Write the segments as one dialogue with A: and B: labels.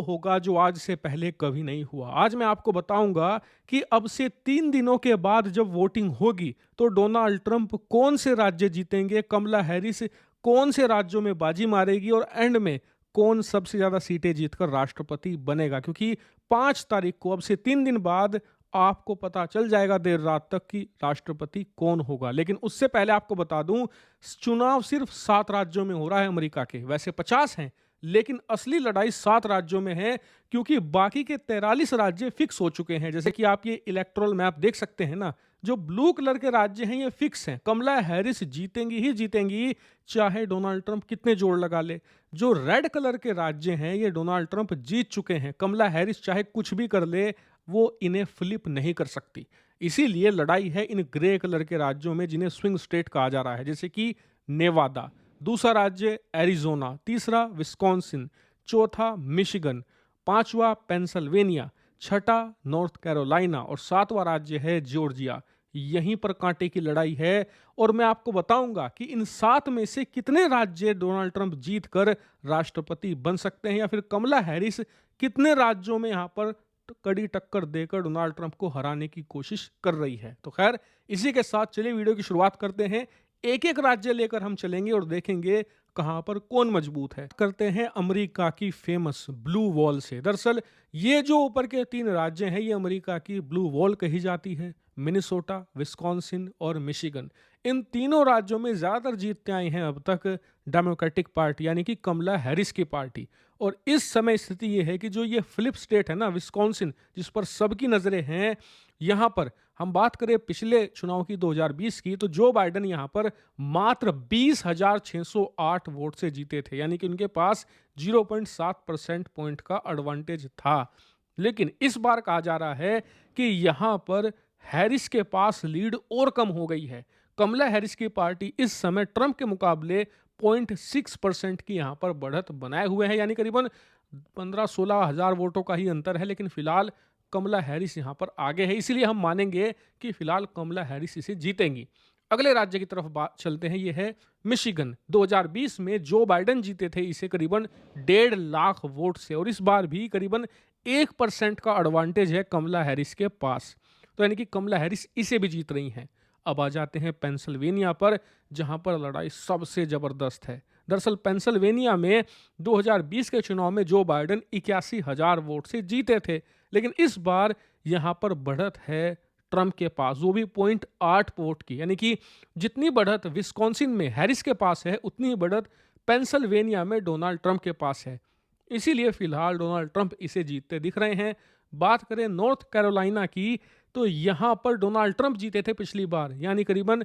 A: होगा जो आज से पहले कभी नहीं हुआ। आज मैं आपको बताऊंगा कि अब से 3 दिनों के बाद जब वोटिंग होगी तो डोनाल्ड ट्रंप कौन से राज्य जीतेंगे, कमला हैरिस कौन से राज्यों में बाजी मारेगी और एंड में कौन सबसे ज्यादा सीटें जीतकर राष्ट्रपति बनेगा। क्योंकि 5 तारीख को, अब से 3 दिन बाद, आपको पता चल जाएगा देर रात तक कि राष्ट्रपति कौन होगा। लेकिन उससे पहले आपको बता दूं, चुनाव सिर्फ 7 राज्यों में हो रहा है अमेरिका के। वैसे 50 हैं, लेकिन असली लड़ाई 7 राज्यों में है, क्योंकि बाकी के 43 राज्य फिक्स हो चुके हैं। जैसे कि आप ये इलेक्टोरल मैप देख सकते हैं ना, जो ब्लू कलर के राज्य हैं ये फिक्स हैं। कमला हैरिस जीतेंगी ही जीतेंगी, चाहे डोनाल्ड ट्रंप कितने जोर लगा ले। जो रेड कलर के राज्य हैं ये डोनाल्ड ट्रंप जीत चुके हैं। कमला हैरिस चाहे कुछ भी कर ले, वो इन्हें फ्लिप नहीं कर सकती। इसीलिए लड़ाई है इन ग्रे कलर के राज्यों में, जिन्हें स्विंग स्टेट कहा जा रहा है। जैसे कि नेवादा, दूसरा राज्य एरिजोना, तीसरा विस्कॉन्सिन, चौथा मिशिगन, पांचवा पेंसिल्वेनिया, छठा नॉर्थ कैरोलिना और सातवां राज्य है जॉर्जिया। यहीं पर कांटे की लड़ाई है और मैं आपको बताऊंगा कि इन 7 में से कितने राज्य डोनाल्ड ट्रंप जीतकर राष्ट्रपति बन सकते हैं, या फिर कमला हैरिस कितने राज्यों में यहां पर कड़ी टक्कर देकर डोनाल्ड ट्रंप को हराने की कोशिश कर रही है। तो खैर, इसी के साथ चलिए वीडियो की शुरुआत करते हैं। एक एक राज्य लेकर हम चलेंगे और देखेंगे कहां पर कौन मजबूत है। करते हैं अमेरिका की फेमस ब्लू वॉल से। दरअसल ये जो ऊपर के 3 राज्य हैं, ये अमेरिका की ब्लू वॉल कही जाती है। मिनेसोटा, विस्कॉन्सिन और मिशिगन, इन तीनों राज्यों में ज्यादातर जीतते आए हैं अब तक डेमोक्रेटिक पार्टी, यानी कि कमला हैरिस की पार्टी। और इस समय स्थिति ये है कि जो ये फ्लिप स्टेट है ना, विस्कॉन्सिन, जिस पर सबकी नजरें हैं, यहां पर हम बात करें पिछले चुनाव की 2020 की, तो जो बाइडेन यहां पर मात्र 20,608 वोट से जीते थे, यानी कि उनके पास 0.7% पॉइंट का एडवांटेज था। लेकिन इस बार कहा जा रहा है कि यहां पर हैरिस के पास लीड और कम हो गई है। कमला हैरिस की पार्टी इस समय ट्रंप के मुकाबले 0.6% की यहां पर बढ़त बनाए हुए है, यानी करीबन 15-16 हजार वोटों का ही अंतर है। लेकिन फिलहाल कमला हैरिस यहां पर आगे है, इसलिए हम मानेंगे कि फिलहाल कमला हैरिस इसे जीतेंगी। अगले राज्य की तरफ बात चलते हैं, यह है मिशिगन। 2020 में जो बाइडेन जीते थे इसे करीबन 1.5 लाख वोट से, और इस बार भी करीबन 1% का एडवांटेज है कमला हैरिस के पास। तो यानी कि कमला हैरिस इसे भी जीत रही हैं। अब आ जाते हैं पेंसिल्वेनिया पर, जहां पर लड़ाई सबसे जबरदस्त है। दरअसल पेंसिल्वेनिया में 2020 के चुनाव में जो बाइडेन 81,000 वोट से जीते थे, लेकिन इस बार यहां पर बढ़त है ट्रंप के पास, वो भी 0.8 वोट की। यानी कि जितनी बढ़त विस्कॉन्सिन में हैरिस के पास है, उतनी ही बढ़त पेंसिल्वेनिया में डोनाल्ड ट्रंप के पास है। इसीलिए फिलहाल डोनाल्ड ट्रंप इसे जीतते दिख रहे हैं। बात करें नॉर्थ कैरोलिना की, तो यहां पर डोनाल्ड ट्रंप जीते थे पिछली बार, यानी करीबन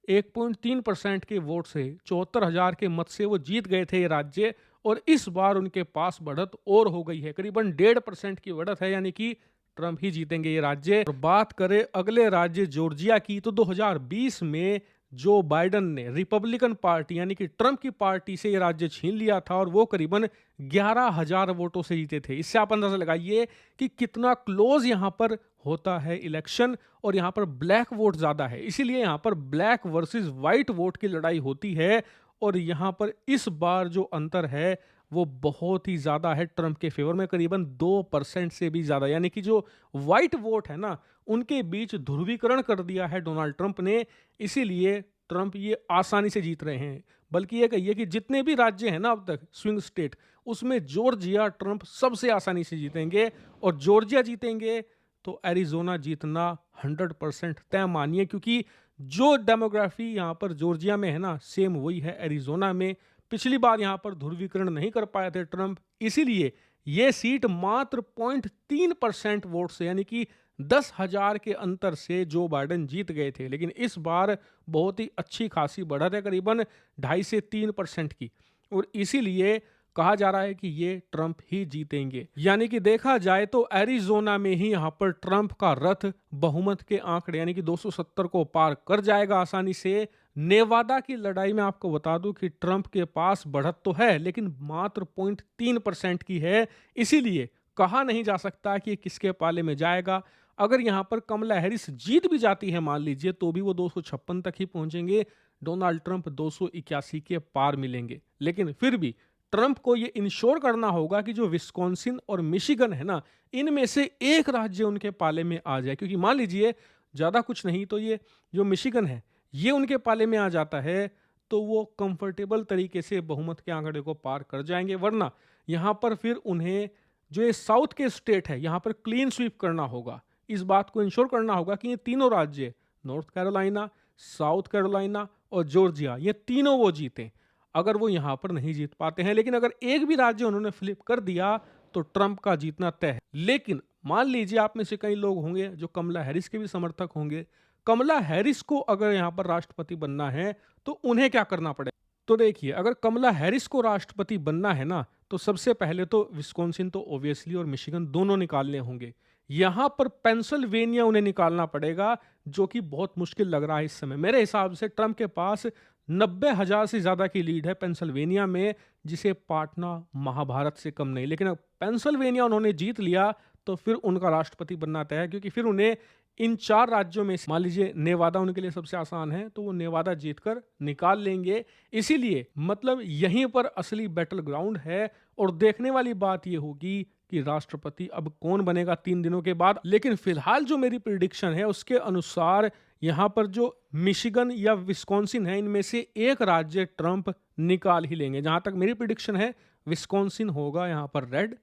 A: 1.3% के वोट से, 74,000 के मत से वो जीत गए थे ये राज्य। और इस बार उनके पास बढ़त और हो गई है, करीबन 1.5% की बढ़त है, यानी कि ट्रंप ही जीतेंगे ये राज्य। और बात करें अगले राज्य जॉर्जिया की, तो 2020 में जो बाइडेन ने रिपब्लिकन पार्टी यानी कि ट्रंप की पार्टी से ये राज्य छीन लिया था, और वो करीबन 11,000 वोटों से जीते थे। इससे आप अंदाजा लगाइए कि कितना क्लोज यहां पर होता है इलेक्शन, और यहां पर ब्लैक वोट ज्यादा है, इसीलिए यहां पर ब्लैक वर्सेस व्हाइट वोट की लड़ाई होती है। और यहां पर इस बार जो अंतर है वो बहुत ही ज्यादा है ट्रंप के फेवर में, करीबन 2% से भी ज्यादा। यानी कि जो व्हाइट वोट है ना, उनके बीच ध्रुवीकरण कर दिया है डोनाल्ड ट्रंप ने, इसीलिए ट्रंप ये आसानी से जीत रहे हैं। बल्कि ये कहिए कि जितने भी राज्य हैं ना अब तक स्विंग स्टेट, उसमें जॉर्जिया ट्रंप सबसे आसानी से जीतेंगे। और जॉर्जिया जीतेंगे तो एरिजोना जीतना 100% तय मानिए, क्योंकि जो डेमोग्राफी यहाँ पर जॉर्जिया में है ना, सेम वही है एरिजोना में। पिछली बार यहाँ पर ध्रुवीकरण नहीं कर पाए थे ट्रंप, इसीलिए ये सीट मात्र 0.3% वोट से, यानी कि 10,000 के अंतर से जो बाइडेन जीत गए थे। लेकिन इस बार बहुत ही अच्छी खासी बढ़त है, करीबन 2.5 से 3% की, और इसीलिए कहा जा रहा है कि ये ट्रंप ही जीतेंगे। यानी कि देखा जाए तो एरिजोना में ही यहां पर ट्रंप का रथ बहुमत के आंकड़े यानी कि 270 को पार कर जाएगा आसानी से। नेवादा की लड़ाई में आपको बता दूं कि ट्रंप के पास बढ़त तो है, लेकिन मात्र 0.3% की है, इसीलिए कहा नहीं जा सकता कि किसके पाले में जाएगा। अगर यहां पर कमला हैरिस जीत भी जाती है मान लीजिए, तो भी वो 256 तक ही पहुंचेंगे, डोनाल्ड ट्रंप 281 के पार मिलेंगे। लेकिन फिर भी ट्रंप को ये इंश्योर करना होगा कि जो विस्कॉन्सिन और मिशिगन है ना, इनमें से एक राज्य उनके पाले में आ जाए। क्योंकि मान लीजिए ज़्यादा कुछ नहीं तो ये जो मिशिगन है ये उनके पाले में आ जाता है तो वो कंफर्टेबल तरीके से बहुमत के आंकड़े को पार कर जाएंगे। वरना यहाँ पर फिर उन्हें जो ये साउथ के स्टेट है यहाँ पर क्लीन स्वीप करना होगा। इस बात को इंश्योर करना होगा कि ये तीनों राज्य, नॉर्थ कैरोलिना, साउथ कैरोलिना और जॉर्जिया, ये तीनों वो जीतें। अगर वो यहाँ पर नहीं जीत पाते हैं, लेकिन अगर एक भी राज्य उन्होंने फ्लिप कर दिया तो ट्रंप का जीतना तय है। लेकिन मान लीजिए आप में से कई लोग होंगे जो कमला हैरिस के भी समर्थक होंगे। कमला हैरिस को अगर यहाँ पर राष्ट्रपति बनना है तो उन्हें क्या करना पड़ेगा? तो देखिए, अगर कमला हैरिस को राष्ट्रपति बनना है ना, तो सबसे पहले तो विस्कॉन्सिन तो ओबियसली और मिशिगन दोनों निकालने होंगे। यहाँ पर पेंसिल्वेनिया उन्हें निकालना पड़ेगा, जो कि बहुत मुश्किल लग रहा है इस समय। मेरे हिसाब से ट्रंप के पास 90,000 से ज़्यादा की लीड है पेंसिल्वेनिया में, जिसे पाटना महाभारत से कम नहीं। लेकिन अब पेंसिल्वेनिया उन्होंने जीत लिया तो फिर उनका राष्ट्रपति बनना तय है, क्योंकि फिर उन्हें इन 4 राज्यों में से मान लीजिए नेवादा उनके लिए सबसे आसान है, तो वो नेवादा जीतकर निकाल लेंगे। इसीलिए मतलब यहीं पर असली बैटल ग्राउंड है। और देखने वाली बात ये होगी कि राष्ट्रपति अब कौन बनेगा 3 दिनों के बाद। लेकिन फिलहाल जो मेरी प्रिडिक्शन है उसके अनुसार यहाँ पर जो मिशिगन या विस्कॉन्सिन है, इनमें से एक राज्य ट्रंप निकाल ही लेंगे। जहां तक मेरी प्रिडिक्शन है, विस्कॉन्सिन होगा यहाँ पर red,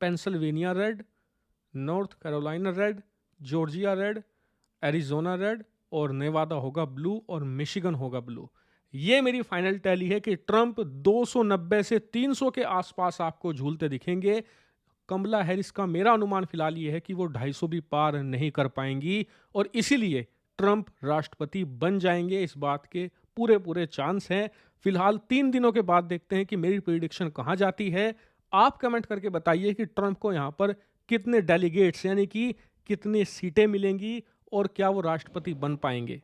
A: Pennsylvania red, north Carolina red, Georgia red, Arizona red और नेवादा होगा ब्लू और मिशिगन होगा ब्लू। ये मेरी फाइनल टैली है कि ट्रंप 290 से 300 के आसपास आपको झूलते दिखेंगे। कमला हैरिस का मेरा अनुमान फिलहाल ये है कि वो 250 भी पार नहीं कर पाएंगी और इसीलिए ट्रंप राष्ट्रपति बन जाएंगे। इस बात के पूरे पूरे चांस हैं। फिलहाल 3 दिनों के बाद देखते हैं कि मेरी प्रेडिक्शन कहाँ जाती है। आप कमेंट करके बताइए कि ट्रंप को यहाँ पर कितने डेलीगेट्स यानी कि कितनी सीटें मिलेंगी और क्या वो राष्ट्रपति बन पाएंगे।